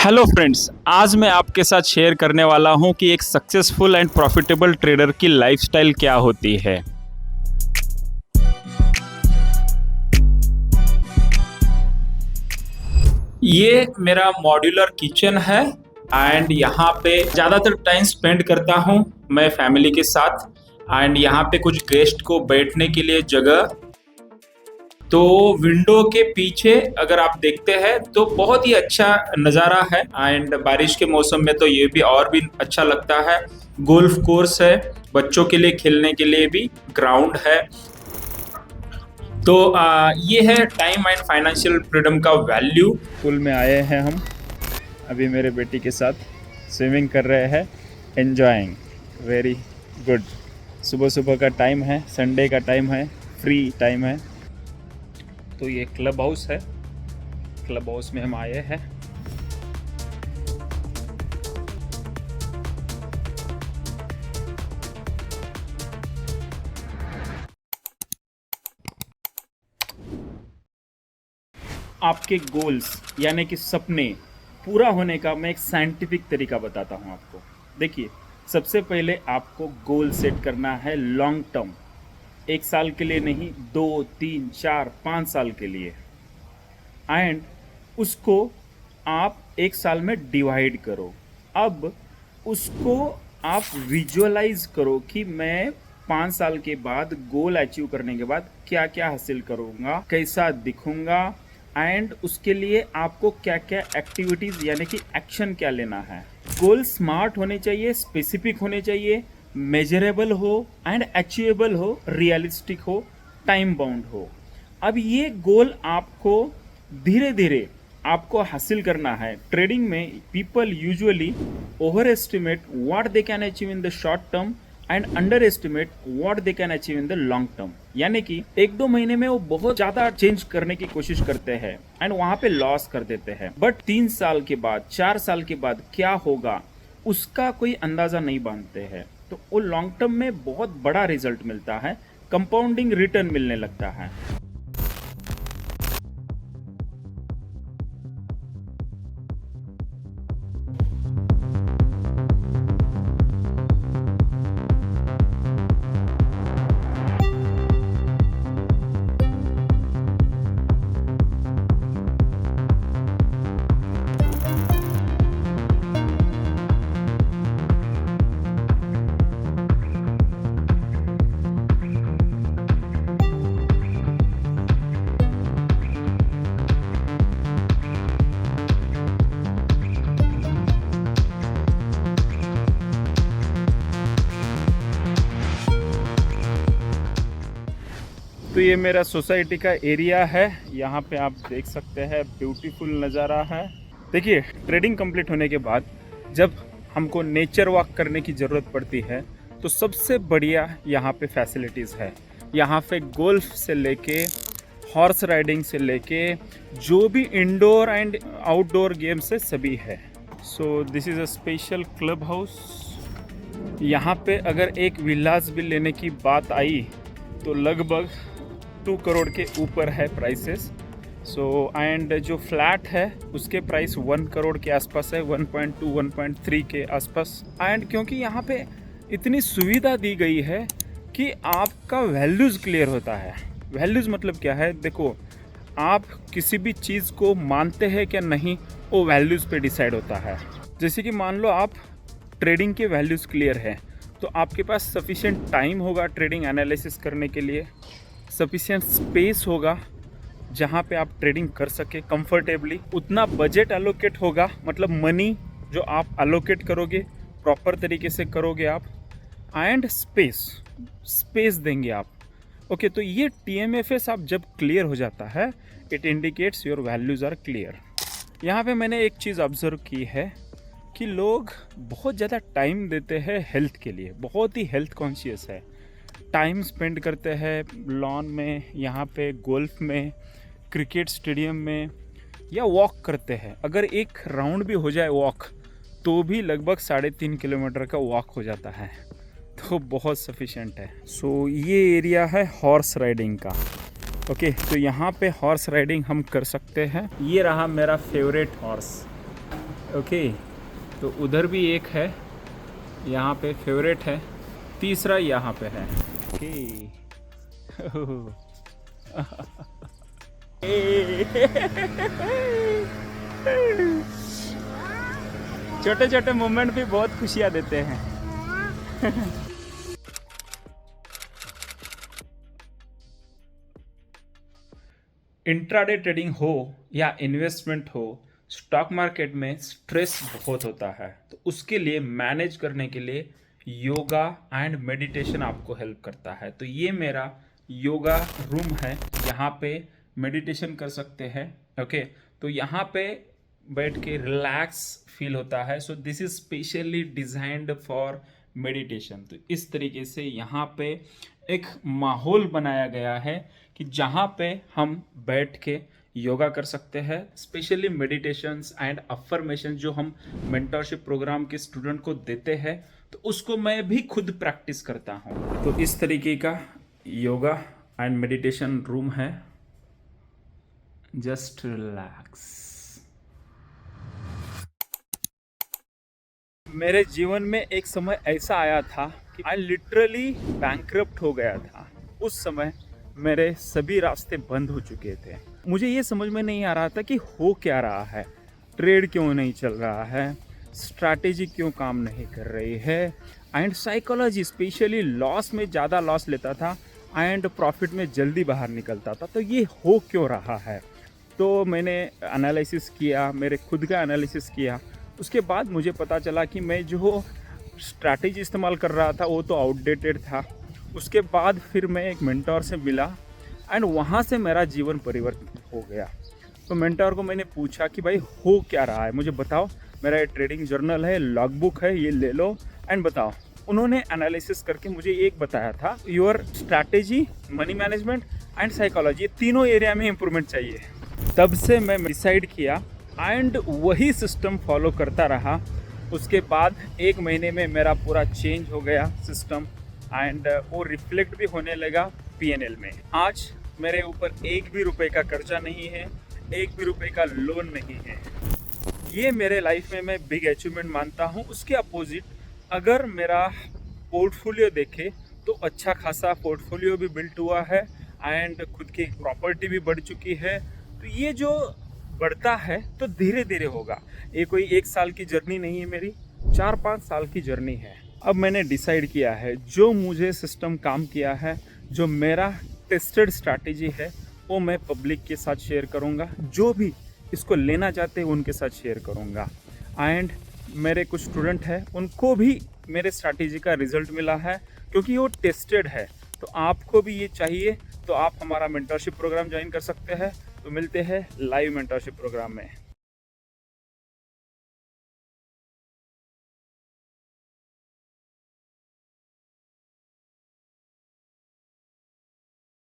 Hello friends, आज मैं आपके साथ शेयर करने वाला हूं कि एक सक्सेसफुल एंड प्रॉफिटेबल ट्रेडर की लाइफस्टाइल क्या होती है। ये मेरा मॉड्यूलर किचन है एंड यहाँ पे ज़्यादातर टाइम स्पेंड करता हूँ मैं फैमिली के साथ। एंड यहाँ पे कुछ गेस्ट को बैठने के लिए जगह, तो विंडो के पीछे अगर आप देखते हैं तो बहुत ही अच्छा नज़ारा है। एंड बारिश के मौसम में तो ये भी और भी अच्छा लगता है। गोल्फ कोर्स है, बच्चों के लिए खेलने के लिए भी ग्राउंड है। तो ये है टाइम एंड फाइनेंशियल फ्रीडम का वैल्यू। पूल में आए हैं हम अभी मेरे बेटी के साथ, स्विमिंग कर रहे हैं, एंजॉयिंग, वेरी गुड। सुबह सुबह का टाइम है, संडे का टाइम है, फ्री टाइम है। तो ये क्लब हाउस है, क्लब हाउस में हम आए हैं। आपके गोल्स यानी कि सपने पूरा होने का मैं एक साइंटिफिक तरीका बताता हूँ आपको। देखिए, सबसे पहले आपको गोल सेट करना है लॉन्ग टर्म, 1 साल के लिए नहीं, 2, 3, 4, 5 साल के लिए। एंड उसको आप 1 साल में डिवाइड करो। अब उसको आप विजुअलाइज करो कि मैं 5 साल के बाद गोल अचीव करने के बाद क्या क्या हासिल करूँगा, कैसा दिखूँगा, एंड उसके लिए आपको क्या क्या एक्टिविटीज़ यानी कि एक्शन क्या लेना है। गोल स्मार्ट होने चाहिए, स्पेसिफिक होने चाहिए, मेजरेबल हो एंड अचीवेबल हो, रियलिस्टिक हो, टाइम बाउंड हो। अब ये गोल आपको धीरे धीरे आपको हासिल करना है। ट्रेडिंग में people usually over estimate what they can achieve in the short term and under estimate what they can achieve in the long term. यानी कि 1-2 महीने में वो बहुत ज्यादा चेंज करने की कोशिश करते हैं एंड वहां पे लॉस कर देते हैं। बट 3 साल के बाद, 4 साल के बाद क्या होगा उसका कोई अंदाजा नहीं बांधते हैं। तो वो लॉन्ग टर्म में बहुत बड़ा रिजल्ट मिलता है, कंपाउंडिंग रिटर्न मिलने लगता है। तो ये मेरा सोसाइटी का एरिया है, यहाँ पे आप देख सकते हैं ब्यूटीफुल नज़ारा है। देखिए, ट्रेडिंग कंप्लीट होने के बाद जब हमको नेचर वॉक करने की ज़रूरत पड़ती है तो सबसे बढ़िया यहाँ पे फैसिलिटीज़ है। यहाँ पे गोल्फ से लेके हॉर्स राइडिंग से लेके जो भी इंडोर एंड आउटडोर गेम्स है सभी है। So this is a special club house. यहाँ पे अगर एक विलास भी लेने की बात आई तो लगभग 2 करोड़ के ऊपर है प्राइसेस। सो एंड जो फ्लैट है उसके प्राइस 1 करोड़ के आसपास है, 1.2 1.3 के आसपास। एंड क्योंकि यहाँ पे इतनी सुविधा दी गई है कि आपका वैल्यूज़ क्लियर होता है। वैल्यूज़ मतलब क्या है? देखो, आप किसी भी चीज़ को मानते हैं क्या नहीं, वो वैल्यूज़ पे डिसाइड होता है। जैसे कि मान लो आप ट्रेडिंग के वैल्यूज़ क्लियर है तो आपके पास सफिशिएंट टाइम होगा ट्रेडिंग एनालिसिस करने के लिए, सफिशिएंट स्पेस होगा जहाँ पे आप ट्रेडिंग कर सके कंफर्टेबली, उतना बजट एलोकेट होगा, मतलब मनी जो आप एलोकेट करोगे प्रॉपर तरीके से करोगे आप, एंड स्पेस देंगे आप। ओके, तो ये TMFS आप जब क्लियर हो जाता है, it indicates your values are clear. यहाँ पे मैंने एक चीज़ ऑब्जर्व की है कि लोग बहुत ज़्यादा टाइम देते हैं हेल्थ के लिए, बहुत ही हेल्थ कॉन्शियस है। टाइम स्पेंड करते हैं लॉन में, यहाँ पे गोल्फ में, क्रिकेट स्टेडियम में, या वॉक करते हैं। अगर एक राउंड भी हो जाए वॉक तो भी लगभग 3.5 किलोमीटर का वॉक हो जाता है, तो बहुत सफिशिएंट है। सो ये एरिया है हॉर्स राइडिंग का। ओके, तो यहाँ पे हॉर्स राइडिंग हम कर सकते हैं। ये रहा मेरा फेवरेट हॉर्स, ओके, तो उधर भी एक है, यहाँ पे फेवरेट है, तीसरा यहाँ पे है। ओके छोटे छोटे मोमेंट भी बहुत खुशियाँ देते हैं। इंट्राडे ट्रेडिंग हो या इन्वेस्टमेंट हो, स्टॉक मार्केट में स्ट्रेस बहुत होता है, तो उसके लिए मैनेज करने के लिए योगा एंड मेडिटेशन आपको हेल्प करता है। तो ये मेरा योगा रूम है, यहाँ पे मेडिटेशन कर सकते हैं। ओके, तो यहाँ पे बैठ के रिलैक्स फील होता है। So this is specially designed for meditation. तो इस तरीके से यहाँ पे एक माहौल बनाया गया है कि जहाँ पे हम बैठ के योगा कर सकते हैं। स्पेशली मेडिटेशंस एंड अफर्मेशन जो हम मेंटरशिप प्रोग्राम के स्टूडेंट को देते हैं, तो उसको मैं भी खुद प्रैक्टिस करता हूँ। तो इस तरीके का योगा एंड मेडिटेशन रूम है। Just relax. मेरे जीवन में एक समय ऐसा आया था कि आई लिटरली बैंकरप्ट हो गया था। उस समय मेरे सभी रास्ते बंद हो चुके थे। मुझे ये समझ में नहीं आ रहा था कि हो क्या रहा है, ट्रेड क्यों नहीं चल रहा है, स्ट्रैटेजी क्यों काम नहीं कर रही है, एंड साइकोलॉजी, स्पेशली लॉस में ज़्यादा लॉस लेता था एंड प्रॉफिट में जल्दी बाहर निकलता था। तो ये हो क्यों रहा है? तो मैंने एनालिसिस किया, मेरे खुद का एनालिसिस किया। उसके बाद मुझे पता चला कि मैं जो स्ट्रैटेजी इस्तेमाल कर रहा था वो तो आउटडेटेड था। उसके बाद फिर मैं एक मेंटोर से मिला एंड वहाँ से मेरा जीवन परिवर्तित हो गया। तो मेंटोर को मैंने पूछा कि भाई हो क्या रहा है, मुझे बताओ। मेरा ये ट्रेडिंग जर्नल है, लॉगबुक है, ये ले लो एंड बताओ। उन्होंने एनालिसिस करके मुझे एक बताया था, your strategy, money management and psychology, ये तीनों एरिया में इम्प्रूवमेंट चाहिए। तब से मैं डिसाइड किया एंड वही सिस्टम फॉलो करता रहा। उसके बाद 1 महीने में मेरा पूरा चेंज हो गया सिस्टम एंड वो रिफ्लेक्ट भी होने लगा पीएनएल में। आज मेरे ऊपर 1 भी रुपए का कर्जा नहीं है, 1 भी रुपए का लोन नहीं है। ये मेरे लाइफ में मैं बिग अचीवमेंट मानता हूँ। उसके अपोजिट अगर मेरा पोर्टफोलियो देखे तो अच्छा खासा पोर्टफोलियो भी बिल्ट हुआ है एंड खुद की प्रॉपर्टी भी बढ़ चुकी है। तो ये जो बढ़ता है तो धीरे धीरे होगा। ये कोई 1 साल की जर्नी नहीं है, मेरी 4-5 साल की जर्नी है। अब मैंने डिसाइड किया है, जो मुझे सिस्टम काम किया है, जो मेरा टेस्टेड स्ट्रैटेजी है, वो मैं पब्लिक के साथ शेयर करूँगा। जो भी इसको लेना चाहते हैं उनके साथ शेयर करूँगा। एंड मेरे कुछ स्टूडेंट हैं, उनको भी मेरे स्ट्रैटेजी का रिजल्ट मिला है क्योंकि वो टेस्टेड है। तो आपको भी ये चाहिए तो आप हमारा मेंटरशिप प्रोग्राम ज्वाइन कर सकते हैं। तो मिलते हैं लाइव मेंटरशिप प्रोग्राम में।